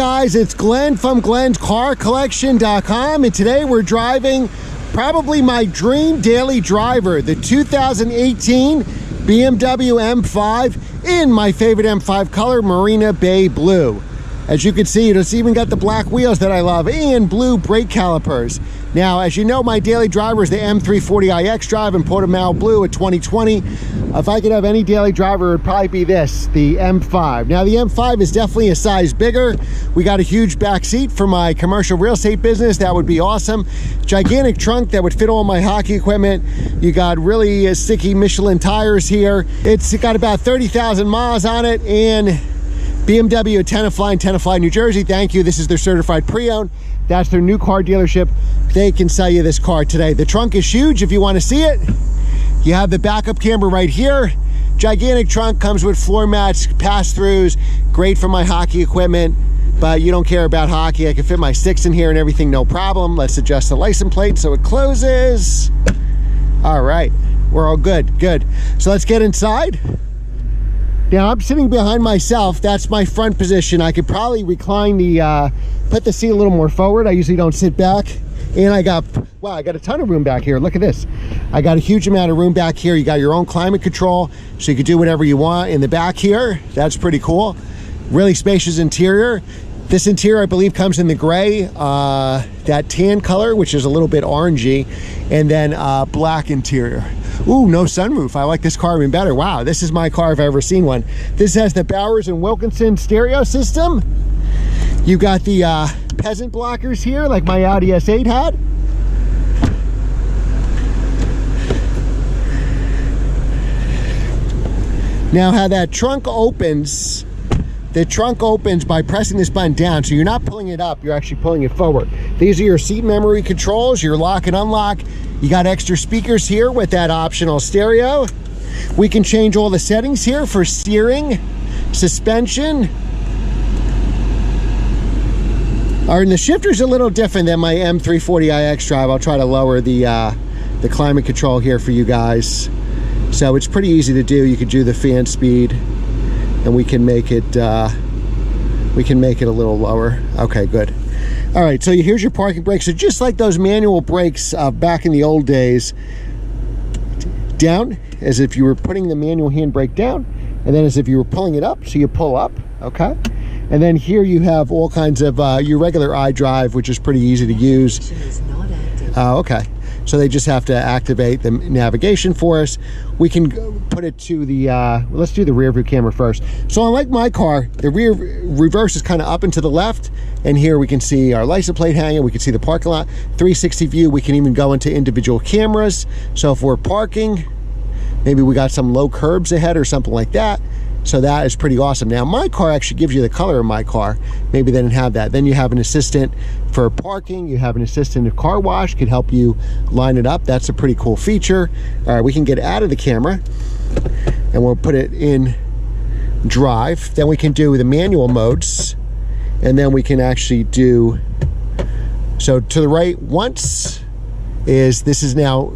guys, it's Glenn from glenscarcollection.com, and today we're driving probably my dream daily driver, the 2018 BMW M5 in my favorite M5 color, Marina Bay Blue. As you can see, it's even got the black wheels that I love and blue brake calipers. Now, as you know, my daily driver is the M340iX Drive in Portimao Blue, a 2020. If I could have any daily driver, it would probably be this, the M5. Now, the M5 is definitely a size bigger. We got a huge back seat for my commercial real estate business. That would be awesome. Gigantic trunk that would fit all my hockey equipment. You got really sticky Michelin tires here. It's got about 30,000 miles on it, and BMW Tenafly, New Jersey. Thank you. This is their certified pre-owned. That's their new car dealership. They can sell you this car today. The trunk is huge if you want to see it. You have the backup camera right here. Gigantic trunk, comes with floor mats, pass-throughs, great for my hockey equipment, but you don't care about hockey. I can fit my sticks in here and everything, no problem. Let's adjust the license plate so it closes. All right, we're all good, good. So let's get inside. Now I'm sitting behind myself. That's my front position. I could probably recline the, put the seat a little more forward. I usually don't sit back. And I got, wow, I got a ton of room back here. Look at this. I got a huge amount of room back here. You got your own climate control, so you can do whatever you want in the back here. That's pretty cool. Really spacious interior. This interior, I believe, comes in the gray, that tan color, which is a little bit orangey, and then black interior. Ooh, no sunroof. I like this car even better. Wow, this is my car if I've ever seen one. This has the Bowers & Wilkinson stereo system. You got the peasant blockers here, like my Audi S8 had. Now, how that trunk opens, the trunk opens by pressing this button down, so you're not pulling it up, you're actually pulling it forward. These are your seat memory controls, your lock and unlock. You got extra speakers here with that optional stereo. We can change all the settings here for steering, suspension. And the shifter's a little different than my M340iX Drive. I'll try to lower the climate control here for you guys. So it's pretty easy to do. You could do the fan speed, and we can make it a little lower. Okay, good. All right, so here's your parking brake. So just like those manual brakes back in the old days, down as if you were putting the manual handbrake down, and then as if you were pulling it up, so you pull up, okay? And then here you have all kinds of your regular iDrive, which is pretty easy to use. Oh, okay. So they just have to activate the navigation for us. We can put it to the, let's do the rear view camera first. So unlike my car, the reverse is kind of up and to the left. And here we can see our license plate hanging. We can see the parking lot, 360 view. We can even go into individual cameras. So if we're parking, maybe we got some low curbs ahead or something like that. So that is pretty awesome. Now, my car actually gives you the color of my car. Maybe they didn't have that. Then you have an assistant for parking. You have an assistant in car wash, could help you line it up. That's a pretty cool feature. All right, we can get out of the camera, and we'll put it in drive. Then we can do the manual modes, and then we can actually do, so to the right once this is now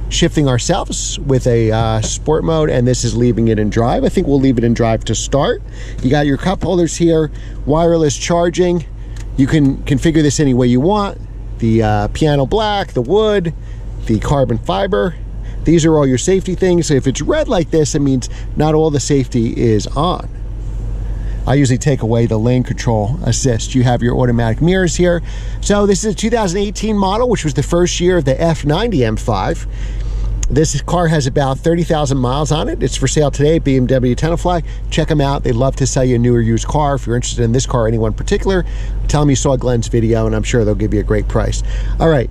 shifting ourselves with a sport mode, and this is leaving it in drive. I think we'll leave it in drive to start. You got your cup holders here, wireless charging. You can configure this any way you want. The piano black, the wood, the carbon fiber. These are all your safety things. So if it's red like this, it means not all the safety is on. I usually take away the lane control assist. You have your automatic mirrors here. So this is a 2018 model, which was the first year of the F90 M5. This car has about 30,000 miles on it. It's for sale today, BMW Tenafly. Check them out. They'd love to sell you a new or used car. If you're interested in this car or anyone in particular, tell them you saw Glenn's video, and I'm sure they'll give you a great price. All right.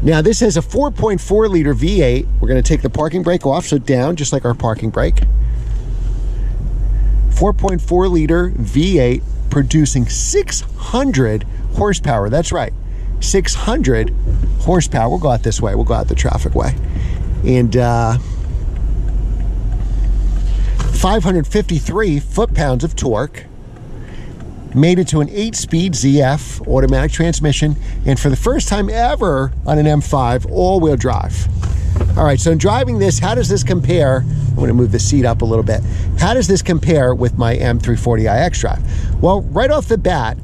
Now, this has a 4.4 liter V8. We're going to take the parking brake off, so down, just like our parking brake. 4.4 liter V8 producing 600 horsepower. That's right, 600 horsepower. We'll go out this way. We'll go out the traffic way. And 553 foot-pounds of torque. Made it to an 8-speed ZF automatic transmission. And for the first time ever on an M5, all-wheel drive. All right, so in driving this, how does this compare? I'm going to move the seat up a little bit. How does this compare with my M340iX Drive? Well, right off the bat,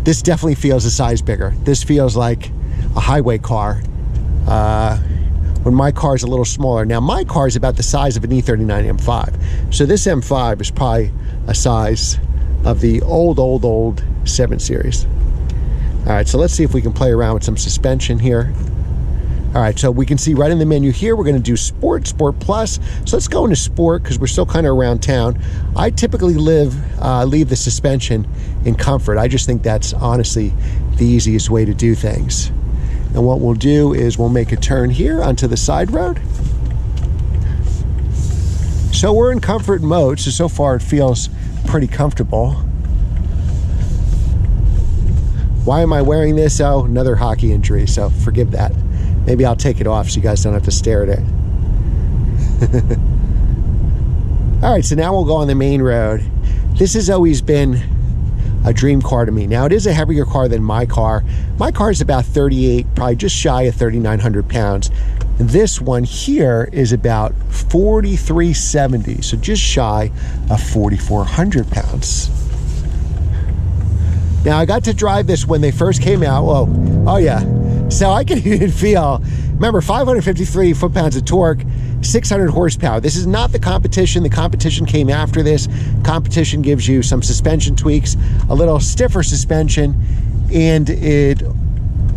This definitely feels a size bigger. This feels like a highway car when my car is a little smaller. Now my car is about the size of an E39 M5. So this M5 is probably a size of the old 7 Series. All right, so let's see if we can play around with some suspension here. All right, so we can see right in the menu here, we're gonna do Sport, Sport Plus. So let's go into Sport because we're still kind of around town. I typically leave the suspension in Comfort. I just think that's honestly the easiest way to do things. And what we'll do is we'll make a turn here onto the side road. So we're in Comfort mode, so far it feels pretty comfortable. Why am I wearing this? Oh, another hockey injury, so forgive that. Maybe I'll take it off so you guys don't have to stare at it. All right, so now we'll go on the main road. This has always been a dream car to me. Now, it is a heavier car than my car. My car is about 38, probably just shy of 3,900 pounds. This one here is about 4,370, so just shy of 4,400 pounds. Now, I got to drive this when they first came out. Whoa, oh yeah. So I can even feel, remember, 553 foot-pounds of torque, 600 horsepower. This is not the competition. The competition came after this. Competition gives you some suspension tweaks, a little stiffer suspension, and it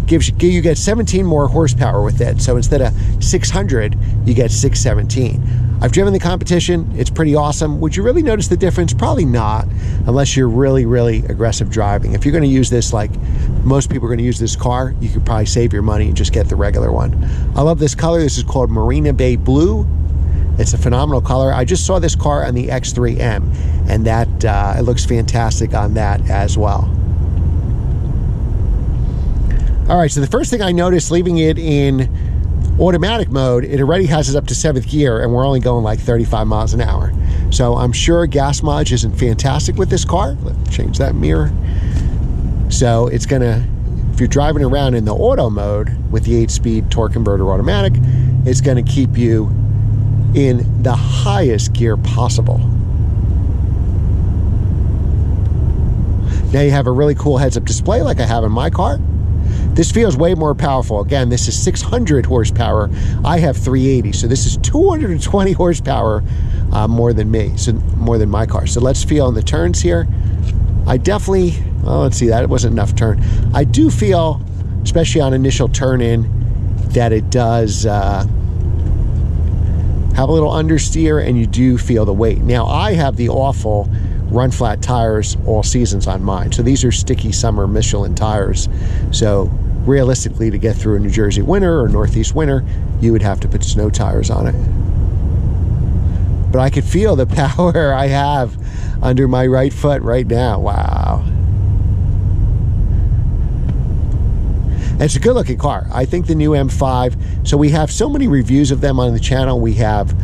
gives you get 17 more horsepower with it. So instead of 600, you get 617. I've driven the competition. It's pretty awesome. Would you really notice the difference? Probably not, unless you're really, really aggressive driving. If you're going to use this like most people are going to use this car, you could probably save your money and just get the regular one. I love this color. This is called Marina Bay Blue. It's a phenomenal color. I just saw this car on the X3M, and that it looks fantastic on that as well. All right, so the first thing I noticed leaving it in automatic mode, it already has us up to 7th gear, and we're only going like 35 miles an hour. So I'm sure gas mileage isn't fantastic with this car. Let's change that mirror. So it's gonna, if you're driving around in the auto mode with the 8-speed torque converter automatic, it's gonna keep you in the highest gear possible. Now you have a really cool heads-up display like I have in my car. This feels way more powerful. Again, this is 600 horsepower. I have 380, so this is 220 horsepower more than me, so more than my car. So let's feel in the turns here. I definitely, well, let's see, that wasn't enough turn. I do feel, especially on initial turn in, that it does have a little understeer, and you do feel the weight. Now, I have the awful run flat tires all seasons on mine. So these are sticky summer Michelin tires. So realistically, to get through a New Jersey winter or Northeast winter, you would have to put snow tires on it. But I could feel the power I have under my right foot right now. Wow. And it's a good looking car. I think the new M5, so we have so many reviews of them on the channel. We have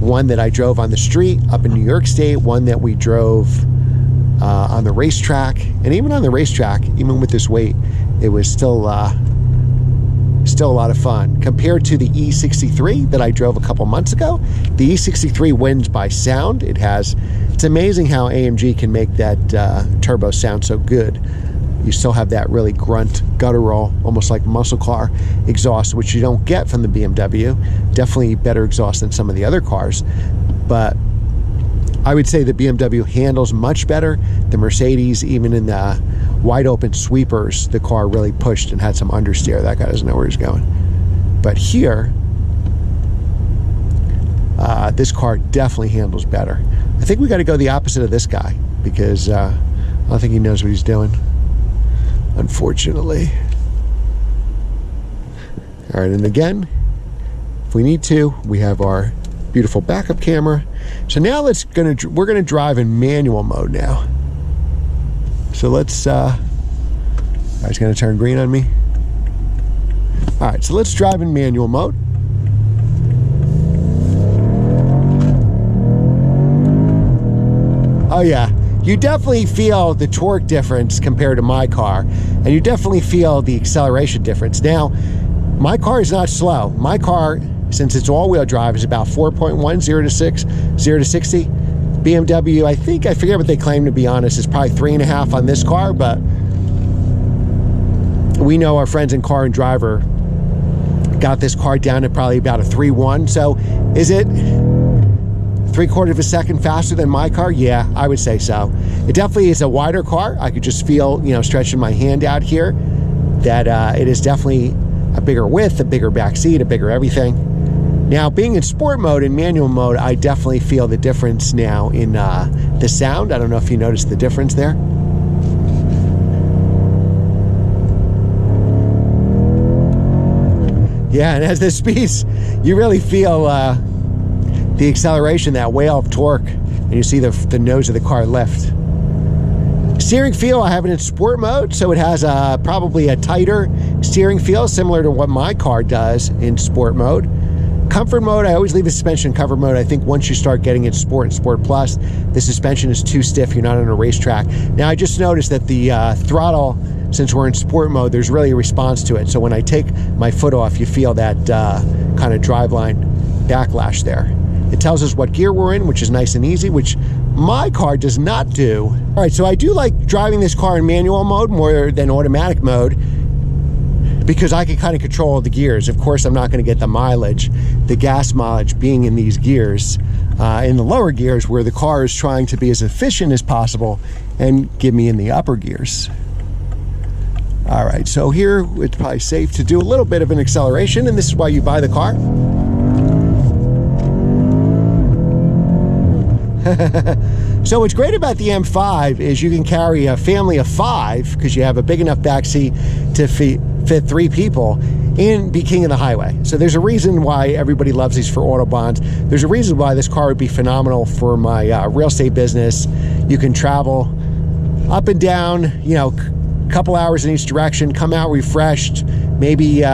one that I drove on the street up in New York State, one that we drove on the racetrack, and even on the racetrack, even with this weight, it was still a lot of fun. Compared to the E63 that I drove a couple months ago, the E63 wins by sound. It's amazing how AMG can make that turbo sound so good. You still have that really grunt, guttural, almost like muscle car exhaust, which you don't get from the BMW. Definitely better exhaust than some of the other cars. But I would say the BMW handles much better. The Mercedes, even in the wide open sweepers, the car really pushed and had some understeer. That guy doesn't know where he's going. But here, this car definitely handles better. I think we got to go the opposite of this guy because I don't think he knows what he's doing, unfortunately. All right, and again, if we need to, we have our beautiful backup camera. So now we're gonna drive in manual mode now. So let's, he's gonna turn green on me. All right, so let's drive in manual mode. Oh yeah, you definitely feel the torque difference compared to my car, and you definitely feel the acceleration difference. Now, my car is not slow. My car, since it's all-wheel drive, is about 4.1, 0 to 60. BMW, I forget what they claim, to be honest, is probably 3.5 on this car, but we know our friends in Car and Driver got this car down to probably about a 3.1. So is it 3/4 of a second faster than my car? Yeah, I would say so. It definitely is a wider car. I could just feel, you know, stretching my hand out here, that it is definitely a bigger width, a bigger back seat, a bigger everything. Now, being in sport mode and manual mode, I definitely feel the difference now in the sound. I don't know if you noticed the difference there. Yeah, and as this speeds, you really feel the acceleration, that whale of torque, and you see the nose of the car lift. Steering feel, I have it in sport mode, so it has probably a tighter steering feel, similar to what my car does in sport mode. Comfort mode, I always leave the suspension in comfort mode. I think once you start getting it sport and sport plus, the suspension is too stiff. You're not on a racetrack. Now, I just noticed that the throttle, since we're in sport mode, there's really a response to it. So when I take my foot off, you feel that kind of driveline backlash there. It tells us what gear we're in, which is nice and easy, which my car does not do. All right, so I do like driving this car in manual mode more than automatic mode, because I can kind of control the gears. Of course, I'm not going to get the mileage, the gas mileage being in these gears, in the lower gears, where the car is trying to be as efficient as possible and give me in the upper gears. All right, so here it's probably safe to do a little bit of an acceleration, and this is why you buy the car. So what's great about the M5 is you can carry a family of 5, because you have a big enough backseat to fit 3 people, and be king of the highway. So there's a reason why everybody loves these for Autobahns. There's a reason why this car would be phenomenal for my real estate business. You can travel up and down, you know, a couple hours in each direction, come out refreshed. Maybe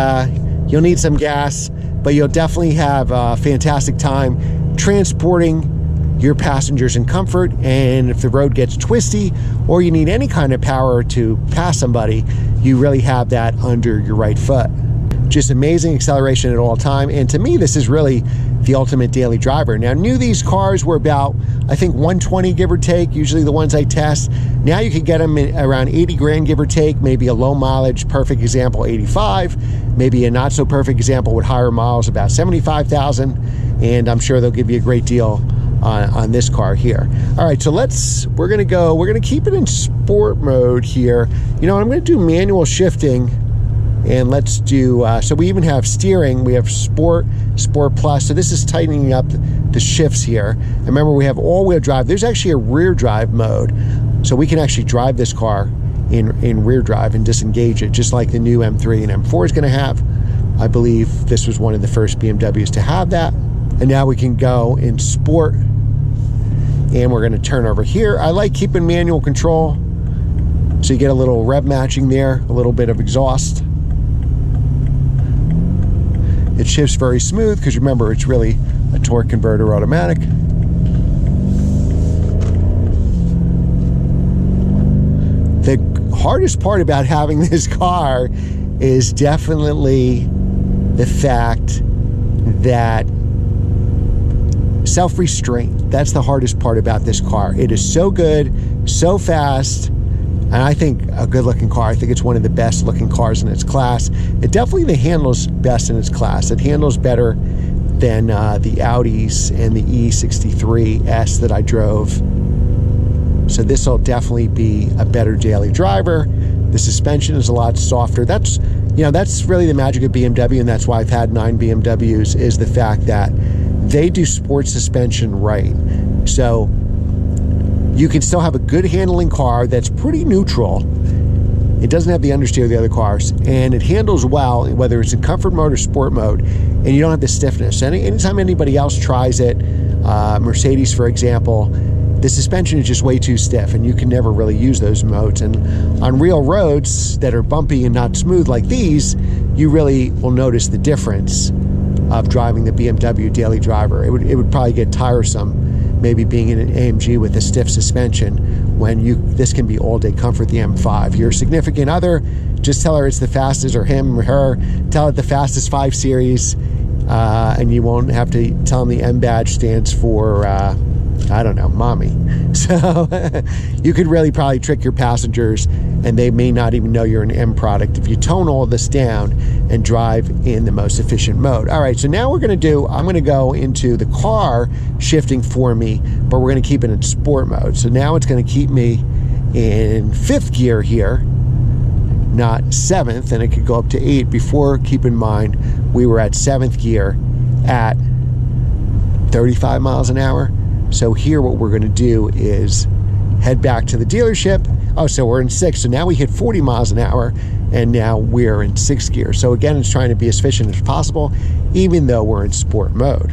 you'll need some gas, but you'll definitely have a fantastic time transporting your passengers in comfort. And if the road gets twisty or you need any kind of power to pass somebody, you really have that under your right foot. Just amazing acceleration at all time. And to me, this is really the ultimate daily driver. Now, new these cars were about, I think, 120 give or take, usually the ones I test. Now you can get them in around 80 grand give or take, maybe a low mileage, perfect example, 85, maybe a not so perfect example with higher miles, about 75,000. And I'm sure they'll give you a great deal on this car here. All right, so we're gonna keep it in sport mode here. You know, I'm gonna do manual shifting, and let's do, so we even have steering, we have sport, sport plus. So this is tightening up the shifts here. And remember, we have all-wheel drive. There's actually a rear drive mode. So we can actually drive this car in rear drive and disengage it, just like the new M3 and M4 is gonna have. I believe this was one of the first BMWs to have that. And now we can go in sport, and we're going to turn over here. I like keeping manual control, so you get a little rev matching there, a little bit of exhaust. It shifts very smooth, because remember, it's really a torque converter automatic. The hardest part about having this car is definitely the fact that self-restraint. That's the hardest part about this car. It is so good, so fast, and I think a good-looking car. I think it's one of the best looking cars in its class. It definitely handles best in its class. It handles better than the Audis and the E63S that I drove. So this will definitely be a better daily driver. The suspension is a lot softer. That's, you know, that's really the magic of BMW, and that's why I've had 9 BMWs, is the fact that they do sport suspension right. So you can still have a good handling car that's pretty neutral. It doesn't have the understeer of the other cars, and it handles well, whether it's in comfort mode or sport mode, and you don't have the stiffness. Anytime anybody else tries it, Mercedes, for example, the suspension is just way too stiff, and you can never really use those modes. And on real roads that are bumpy and not smooth like these, you really will notice the difference of driving the BMW daily driver. It would probably get tiresome, maybe being in an AMG with a stiff suspension, when this can be all-day comfort, the M5. Your significant other, just tell her it's the fastest, or him or her, tell it the fastest 5 Series, and you won't have to tell them the M badge stands for I don't know, mommy. So you could really probably trick your passengers and they may not even know you're an M product if you tone all this down and drive in the most efficient mode. All right, so now I'm gonna go into the car shifting for me, but we're gonna keep it in sport mode. So now it's gonna keep me in 5th gear here, not 7th, and it could go up to 8. Before, keep in mind, we were at 7th gear at 35 miles an hour. So here what we're gonna do is head back to the dealership. Oh, so we're in 6th. So now we hit 40 miles an hour and now we're in 6th gear. So again, it's trying to be as efficient as possible, even though we're in sport mode.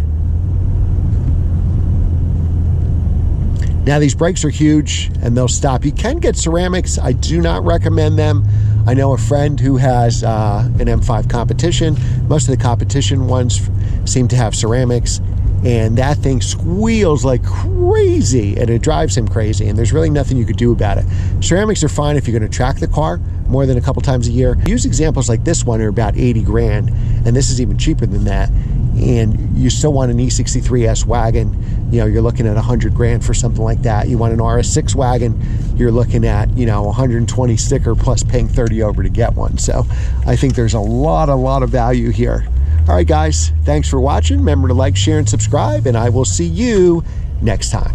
Now these brakes are huge and they'll stop. You can get ceramics. I do not recommend them. I know a friend who has an M5 competition. Most of the competition ones seem to have ceramics, and that thing squeals like crazy and it drives him crazy, and there's really nothing you could do about it. Ceramics are fine if you're going to track the car more than a couple times a year. Use examples like this one are about 80 grand, and this is even cheaper than that, and you still want an E63 S wagon, you know, you're looking at 100 grand for something like that. You want an RS6 wagon, you're looking at, you know, 120 sticker plus paying 30 over to get one. So I think there's a lot of value here. All right, guys, thanks for watching. Remember to like, share, and subscribe, and I will see you next time.